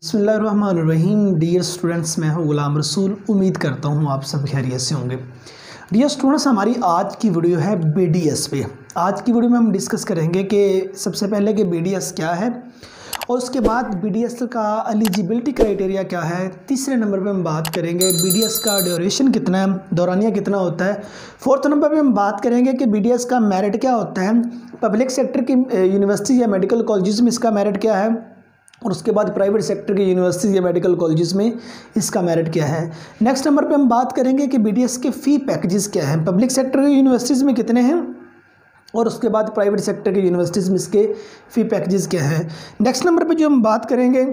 बिस्मिल्लाहिर्रहमानिर्रहीम। Dear students, मैं हूं गुलाम रसूल। उम्मीद करता हूं आप सब खैरियत से होंगे। डियर स्टूडेंट्स, हमारी आज की वीडियो है बीडीएस पे। आज की वीडियो में हम डिस्कस करेंगे कि सबसे पहले कि बीडीएस क्या है और उसके बाद बीडीएस का एलिजिबिलिटी क्राइटेरिया क्या है। तीसरे नंबर पे हम बात करेंगे बीडीएस का ड्यूरेशन कितना है, दौरानिया कितना होता है। फोर्थ नंबर पे हम बात करेंगे कि बीडीएस का मेरिट क्या होता है, पब्लिक सेक्टर की यूनिवर्सिटी या मेडिकल कॉलेजेस में इसका मेरिट क्या है, और उसके बाद प्राइवेट सेक्टर की यूनिवर्सिटीज़ या मेडिकल कॉलेजेस में इसका मेरिट क्या है। नेक्स्ट नंबर पे हम बात करेंगे कि बीडीएस के फ़ी पैकेजेस क्या हैं, पब्लिक सेक्टर की यूनिवर्सिटीज़ में कितने हैं और उसके बाद प्राइवेट सेक्टर की यूनिवर्सिटीज़ में इसके फ़ी पैकेजेस क्या हैं। नेक्स्ट नंबर पे जो हम बात करेंगे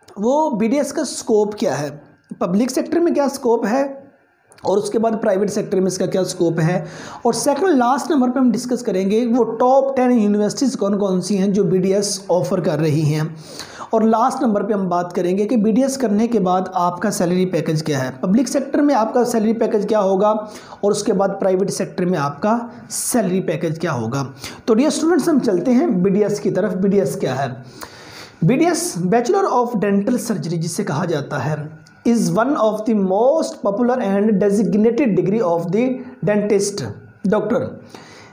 वो बीडीएस का स्कोप क्या है, पब्लिक सेक्टर में क्या स्कोप है और उसके बाद प्राइवेट सेक्टर में इसका क्या स्कोप है। और सेकंड लास्ट नंबर पे हम डिस्कस करेंगे वो टॉप 10 यूनिवर्सिटीज़ कौन कौन सी हैं जो बीडीएस ऑफ़र कर रही हैं। और लास्ट नंबर पे हम बात करेंगे कि बीडीएस करने के बाद आपका सैलरी पैकेज क्या है, पब्लिक सेक्टर में आपका सैलरी पैकेज क्या होगा और उसके बाद प्राइवेट सेक्टर में आपका सैलरी पैकेज क्या होगा। तो डियर स्टूडेंट्स, हम चलते हैं बीडीएस की तरफ। बीडीएस क्या है? BDS bachelor of dental surgery जिसे कहा जाता है is one of the most popular and designated degree of the dentist doctor.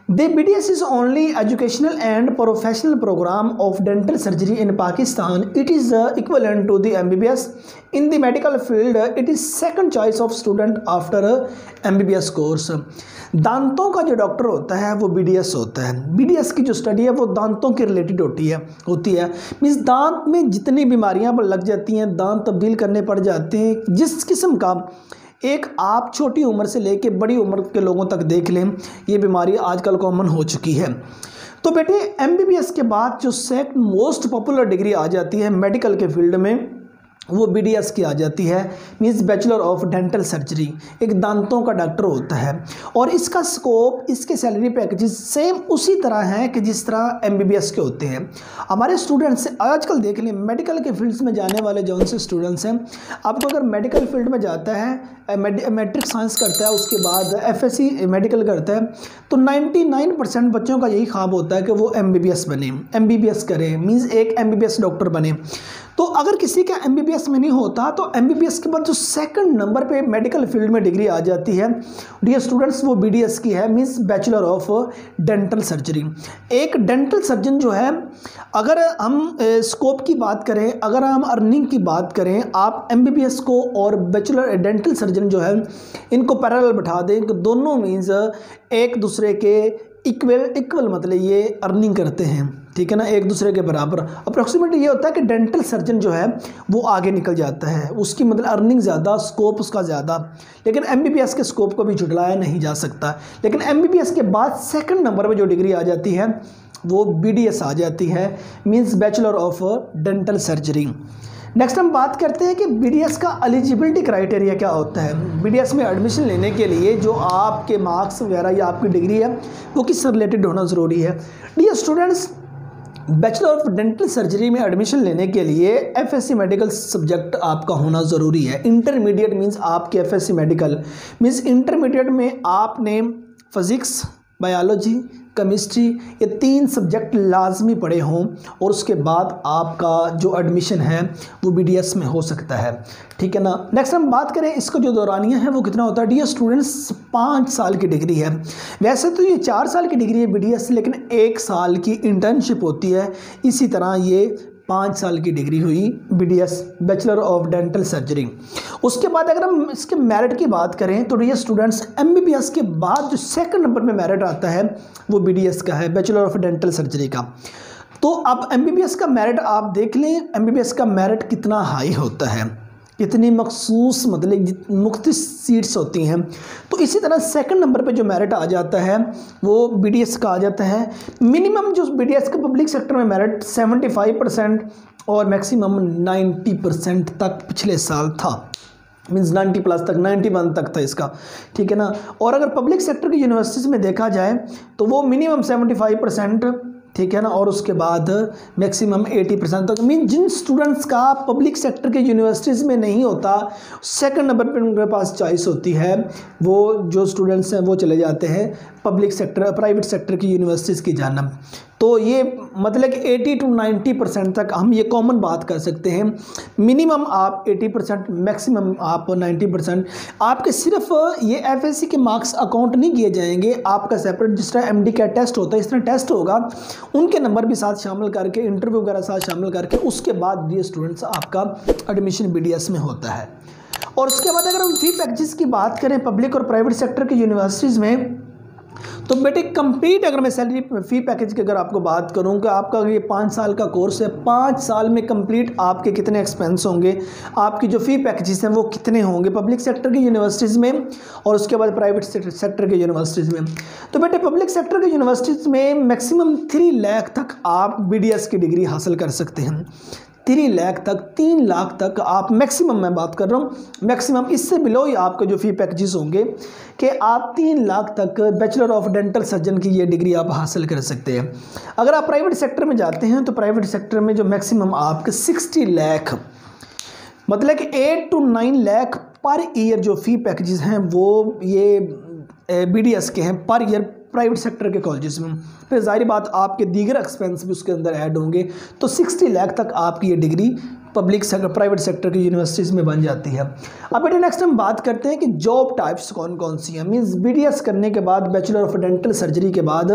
The BDS is only educational and professional program of dental surgery in Pakistan. It is equivalent to the MBBS. In the medical field, it is second choice of student after MBBS course. दांतों का जो doctor होता है वो BDS होता है। BDS की जो स्टडी है वो दांतों के रिलेटेड होती है। मीन्स दांत में जितनी बीमारियां लग जाती हैं, दांत तब्दील करने पड़ जाते हैं, जिस किस्म का एक आप छोटी उम्र से लेके बड़ी उम्र के लोगों तक देख लें, ये बीमारी आजकल कॉमन हो चुकी है। तो बेटे एमबीबीएस के बाद जो सेकंड मोस्ट पॉपुलर डिग्री आ जाती है मेडिकल के फील्ड में वो बीडीएस की आ जाती है, means bachelor of dental surgery. एक दांतों का डॉक्टर होता है और इसका स्कोप, इसके सैलरी पैकेजेस सेम उसी तरह हैं कि जिस तरह एमबीबीएस के होते हैं। हमारे स्टूडेंट्स आजकल देख लें मेडिकल के फील्ड्स में जाने वाले जो उनसे स्टूडेंट्स हैं, आपको अगर मेडिकल फील्ड में जाता है, मैट्रिक साइंस करता है, उसके बाद एफएससी मेडिकल करता है, तो 99% बच्चों का यही ख्वाब होता है कि वो एमबीबीएस बने, एमबीबीएस करें, मीन्स एक एमबीबीएस डॉक्टर बने। तो अगर किसी का एमबीबीएस में नहीं होता तो एमबीबीएस के बाद जो सेकंड नंबर पे मेडिकल फील्ड में डिग्री आ जाती है डियर स्टूडेंट्स, वो बीडीएस की है, means bachelor of dental surgery. एक डेंटल सर्जन जो है, अगर हम स्कोप की बात करें, अगर हम अर्निंग की बात करें, आप एमबीबीएस को और बैचलर डेंटल सर्जन जो है इनको पैरेलल बैठा दें कि दोनों मीन्स एक दूसरे के इक्वल मतलब ये अर्निंग करते हैं, ठीक है ना, एक दूसरे के बराबर। अप्रॉक्सीमेटली ये होता है कि डेंटल सर्जन जो है वो आगे निकल जाता है, उसकी मतलब अर्निंग ज़्यादा, स्कोप उसका ज़्यादा। लेकिन एमबीबीएस के स्कोप को भी झुटलाया नहीं जा सकता। लेकिन एमबीबीएस के बाद सेकंड नंबर पे जो डिग्री आ जाती है वो बीडीएस आ जाती है, means bachelor of dental surgery. Next हम बात करते हैं कि बीडीएस का एलिजिबिलिटी क्राइटेरिया क्या होता है। बीडीएस में एडमिशन लेने के लिए जो आपके मार्क्स वगैरह या आपकी डिग्री है वो किससे रिलेटेड होना ज़रूरी है। Dear students, bachelor of dental surgery में एडमिशन लेने के लिए एफएससी मेडिकल सब्जेक्ट आपका होना ज़रूरी है। इंटरमीडिएट मीन्स आपके एफएससी मेडिकल मीन्स इंटरमीडिएट में आपने फिज़िक्स, बायोलॉजी, केमिस्ट्री, ये 3 सब्जेक्ट लाजमी पढ़े हों और उसके बाद आपका जो एडमिशन है वो बीडीएस में हो सकता है, ठीक है ना। नेक्स्ट हम बात करें इसको जो दौरानिया है वो कितना होता है। डियर स्टूडेंट्स, 5 साल की डिग्री है। वैसे तो ये 4 साल की डिग्री है बीडीएस, लेकिन 1 साल की इंटर्नशिप होती है। इसी तरह ये 5 साल की डिग्री हुई BDS, bachelor of dental surgery. उसके बाद अगर हम इसके मेरिट की बात करें तो डियर स्टूडेंट्स, एमबीबीएस के बाद जो सेकंड नंबर में मेरिट आता है वो बीडीएस का है, बैचलर ऑफ डेंटल सर्जरी का। तो अब एमबीबीएस का मेरिट आप देख लें, एमबीबीएस का मेरिट कितना हाई होता है, इतनी मखसूस मतलब मुख्तलिफ सीट्स होती हैं। तो इसी तरह सेकंड नंबर पे जो मेरिट आ जाता है वो बीडीएस का आ जाता है। मिनिमम जो बीडीएस का पब्लिक सेक्टर में मेरिट 75% और मैक्सिमम 90% तक पिछले साल था, मीन्स 90 प्लस तक, 91 तक था इसका, ठीक है ना। और अगर पब्लिक सेक्टर की यूनिवर्सिटीज़ में देखा जाए तो वो मिनिमम 75%, ठीक है ना, और उसके बाद मैक्सिमम 80% तक। मीन जिन स्टूडेंट्स का पब्लिक सेक्टर के यूनिवर्सिटीज़ में नहीं होता, सेकंड नंबर पर उनके पास चॉइस होती है, वो जो स्टूडेंट्स हैं वो चले जाते हैं पब्लिक सेक्टर, प्राइवेट सेक्टर की यूनिवर्सिटीज़ की जानब। तो ये मतलब कि 80 to 90% तक हम ये कॉमन बात कर सकते हैं। मिनिमम आप 80%, मैक्सिमम आप 90%। आपके सिर्फ ये एफएससी के मार्क्स अकाउंट नहीं किए जाएंगे, आपका सेपरेट जिस तरह एमडी का टेस्ट होता है इस तरह टेस्ट होगा, उनके नंबर भी साथ शामिल करके, इंटरव्यू वगैरह साथ शामिल करके उसके बाद ये स्टूडेंट्स आपका एडमिशन बीडीएस में होता है। और उसके बाद अगर हम फी पैकेजेस की बात करें पब्लिक और प्राइवेट सेक्टर की यूनिवर्सिटीज़ में, तो बेटे कंप्लीट अगर मैं सैलरी फ़ी पैकेज की अगर आपको बात करूं कि आपका ये 5 साल का कोर्स है, 5 साल में कंप्लीट आपके कितने एक्सपेंस होंगे, आपकी जो फ़ी पैकेजेस हैं वो कितने होंगे पब्लिक सेक्टर की यूनिवर्सिटीज़ में और उसके बाद प्राइवेट सेक्टर की यूनिवर्सिटीज़ में। तो बेटे पब्लिक सेक्टर की यूनिवर्सिटीज़ में मैक्सिमम 3 लाख तक आप BDS की डिग्री हासिल कर सकते हैं। 3 लाख तक, 3 लाख तक आप मैक्सिमम, मैं बात कर रहा हूँ मैक्सिमम, इससे बिलो ही आपके जो फ़ी पैकेजेस होंगे कि आप 3 लाख तक बैचलर ऑफ डेंटल सर्जन की ये डिग्री आप हासिल कर सकते हैं। अगर आप प्राइवेट सेक्टर में जाते हैं तो प्राइवेट सेक्टर में जो मैक्सिमम आपके 60 लाख मतलब कि 8 to 9 लाख पर ईयर जो फ़ी पैकेजेस हैं वो ये BDS के हैं पर ईयर प्राइवेट सेक्टर के कॉलेजेस में। फिर जाहिर बात आपके दीगर एक्सपेंस भी उसके अंदर ऐड होंगे, तो 60 लाख तक आपकी ये degree public sector private sector की यूनिवर्सिटीज़ में बन जाती है। अब बेटे नेक्स्ट हम बात करते हैं कि जॉब टाइप्स कौन कौन सी हैं। मीन्स BDS करने के बाद, बैचलर ऑफ डेंटल सर्जरी के बाद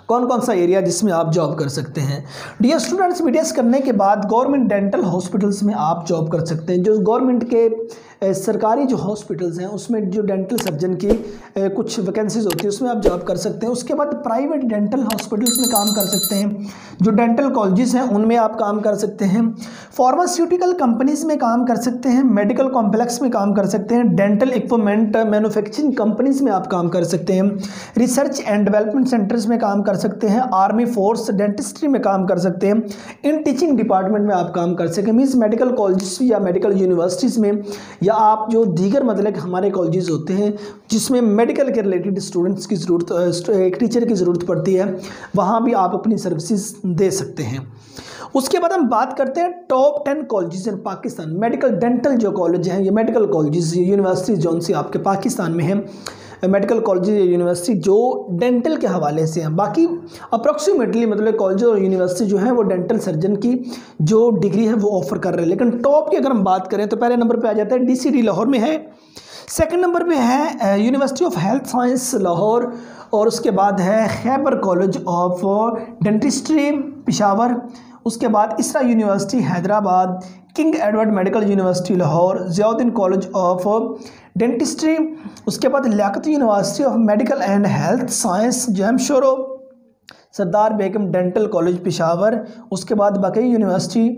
कौन कौन सा एरिया जिसमें आप जॉब कर सकते हैं। डियर स्टूडेंट्स, BDS करने के बाद गवर्नमेंट डेंटल हॉस्पिटल्स में आप जॉब कर सकते हैं। जो गवर्नमेंट के सरकारी जो हॉस्पिटल्स हैं उसमें जो डेंटल सर्जन की कुछ वैकेंसीज होती है उसमें आप जॉब कर सकते हैं। उसके बाद प्राइवेट डेंटल हॉस्पिटल्स में काम कर सकते हैं, जो डेंटल कॉलेजेस हैं उनमें आप काम कर सकते हैं, फार्मास्यूटिकल कंपनीज में काम कर सकते हैं, मेडिकल कॉम्प्लेक्स में काम कर सकते हैं, डेंटल इक्विपमेंट मैन्युफैक्चरिंग कंपनीज में आप काम कर सकते हैं, रिसर्च एंड डेवलपमेंट सेंटर्स में काम कर सकते हैं, आर्मी फोर्स डेंटिस्ट्री में काम कर सकते हैं, इन टीचिंग डिपार्टमेंट में आप काम कर सकते हैं। मीन्स मेडिकल कॉलेजेस या मेडिकल यूनिवर्सिटीज़ में, या आप जो दीगर मतलब हमारे कॉलेजेस होते हैं जिसमें मेडिकल के रिलेटेड स्टूडेंट्स की ज़रूरत, एक टीचर की ज़रूरत पड़ती है, वहाँ भी आप अपनी सर्विसेज दे सकते हैं। उसके बाद हम बात करते हैं top 10 colleges in Pakistan. Medical dental जो कॉलेज हैं, ये मेडिकल कॉलेजेस यूनिवर्सिटी जौन सी आपके पाकिस्तान में है, मेडिकल कॉलेज यूनिवर्सिटी जो डेंटल के हवाले से हैं। बाकी अप्रॉक्सीमेटली मतलब कॉलेज और यूनिवर्सिटी जो है वो डेंटल सर्जन की जो डिग्री है वो ऑफर कर रहे हैं। लेकिन टॉप की अगर हम बात करें तो पहले नंबर पे आ जाता है DCD लाहौर में है, सेकंड नंबर पे है university of health science Lahore, और उसके बाद है Khyber college of dentistry Peshawar, उसके बाद Isra university Hyderabad, king Edward medical university Lahore, Ziauddin college of dentistry, उसके बाद Liaquat university of medical and health science Jamshoro, Sardar Begum dental college Peshawar, उसके बाद बकई यूनिवर्सिटी,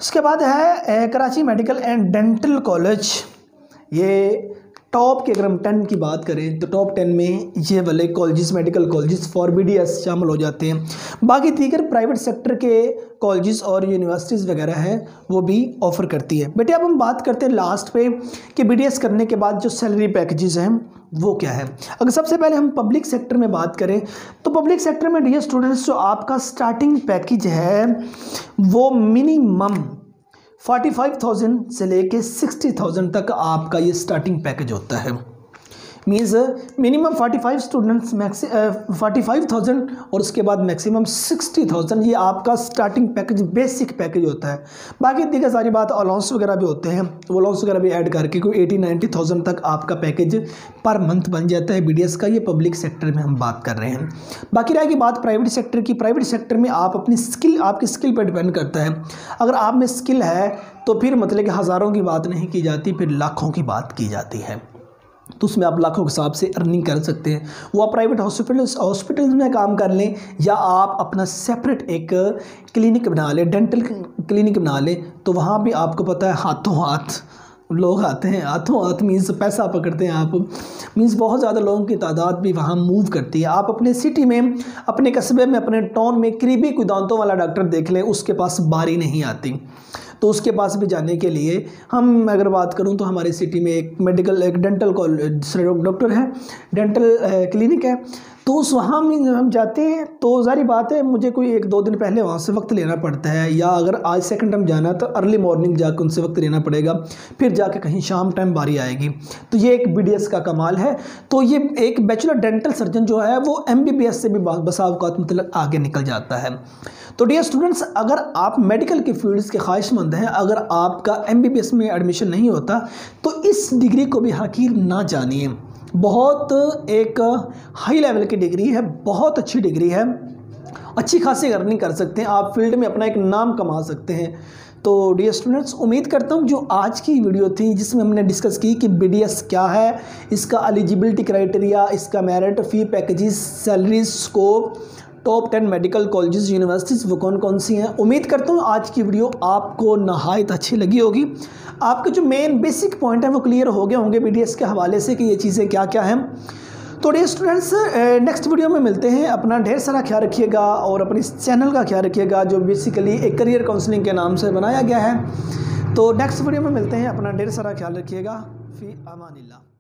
उसके बाद है Karachi medical and dental college. ये टॉप के अगर हम 10 की बात करें तो टॉप 10 में ये वाले colleges, medical colleges for BDS शामिल हो जाते हैं। बाकी दीगर प्राइवेट सेक्टर के कॉलेजेस और यूनिवर्सिटीज़ वगैरह हैं वो भी ऑफ़र करती है। बेटे अब हम बात करते हैं लास्ट पे कि BDS करने के बाद जो सैलरी पैकेजेस हैं वो क्या है। अगर सबसे पहले हम पब्लिक सेक्टर में बात करें तो पब्लिक सेक्टर में डियर स्टूडेंट्स जो आपका स्टार्टिंग पैकेज है वो मिनिमम 45,000 से लेके 60,000 तक आपका ये स्टार्टिंग पैकेज होता है। मीन्स मिनिमम 45 स्टूडेंट्स 45,000 और उसके बाद मैक्सिमम 60,000 ये आपका स्टार्टिंग पैकेज, बेसिक पैकेज होता है। बाकी दीगर सारी बात अलाउंस वगैरह भी होते हैं, वो अलाउंस वगैरह भी ऐड करके कोई 80-90,000 तक आपका पैकेज पर मंथ बन जाता है BDS का। ये पब्लिक सेक्टर में हम बात कर रहे हैं। बाकी रहेगी बात प्राइवेट सेक्टर की। प्राइवेट सेक्टर में आप अपनी स्किल, आपकी स्किल पर डिपेंड करता है। अगर आप में स्किल है तो फिर मतलब कि हज़ारों की बात नहीं की जाती, फिर लाखों की बात की जाती है। तो उसमें आप लाखों के हिसाब से अर्निंग कर सकते हैं। वो आप प्राइवेट हॉस्पिटल्स में काम कर लें या आप अपना सेपरेट एक क्लिनिक बना लें, डेंटल क्लिनिक बना लें, तो वहाँ भी आपको पता है हाथों हाथ लोग आते हैं। हाथों हाथ मीन्स पैसा पकड़ते हैं आप, मीन्स बहुत ज़्यादा लोगों की तादाद भी वहाँ मूव करती है। आप अपने सिटी में, अपने कस्बे में, अपने टाउन में करीबी कोई दांतों वाला डॉक्टर देख लें, उसके पास बारी नहीं आती, तो उसके पास भी जाने के लिए हम अगर बात करूं तो हमारे सिटी में एक डेंटल डॉक्टर है, डेंटल क्लिनिक है, तो उस वहाँ में जब हम जाते हैं तो ज़ाहिर बात है मुझे कोई 1-2 दिन पहले वहाँ से वक्त लेना पड़ता है, या अगर आज सेकंड टाइम जाना है तो अर्ली मॉर्निंग जाकर उनसे वक्त लेना पड़ेगा, फिर जाके कहीं शाम टाइम बारी आएगी। तो ये एक BDS का कमाल है। तो ये एक बैचलर डेंटल सर्जन जो है वो MBBS से भी बसा औकात मतलब आगे निकल जाता है। तो डियर स्टूडेंट्स, अगर आप मेडिकल के फील्ड्स के ख्वाहिशमंद हैं, अगर आपका MBBS में एडमिशन नहीं होता तो इस डिग्री को भी हकीर ना जानिए। बहुत एक हाई लेवल की डिग्री है, बहुत अच्छी डिग्री है, अच्छी खासी अर्निंग कर सकते हैं, आप फील्ड में अपना एक नाम कमा सकते हैं। तो डियर स्टूडेंट्स, उम्मीद करता हूँ जो आज की वीडियो थी जिसमें हमने डिस्कस की कि BDS क्या है, इसका एलिजिबिलिटी क्राइटेरिया, इसका merit, fee packages, salary, scope, top 10 medical colleges universities वो कौन कौन सी हैं। उम्मीद करता हूँ आज की वीडियो आपको नहायत अच्छी लगी होगी। आपके जो मेन बेसिक पॉइंट हैं वो क्लियर हो गए होंगे BDS के हवाले से कि ये चीज़ें क्या क्या हैं। तो डियर स्टूडेंट्स, नेक्स्ट वीडियो में मिलते हैं। अपना ढेर सारा ख्याल रखिएगा और अपने इस चैनल का ख्याल रखिएगा जो बेसिकली एक करियर काउंसलिंग के नाम से बनाया गया है। तो नेक्स्ट वीडियो में मिलते हैं। अपना ढेर सारा ख्याल रखिएगा। फ़ी अमानिल्लाह।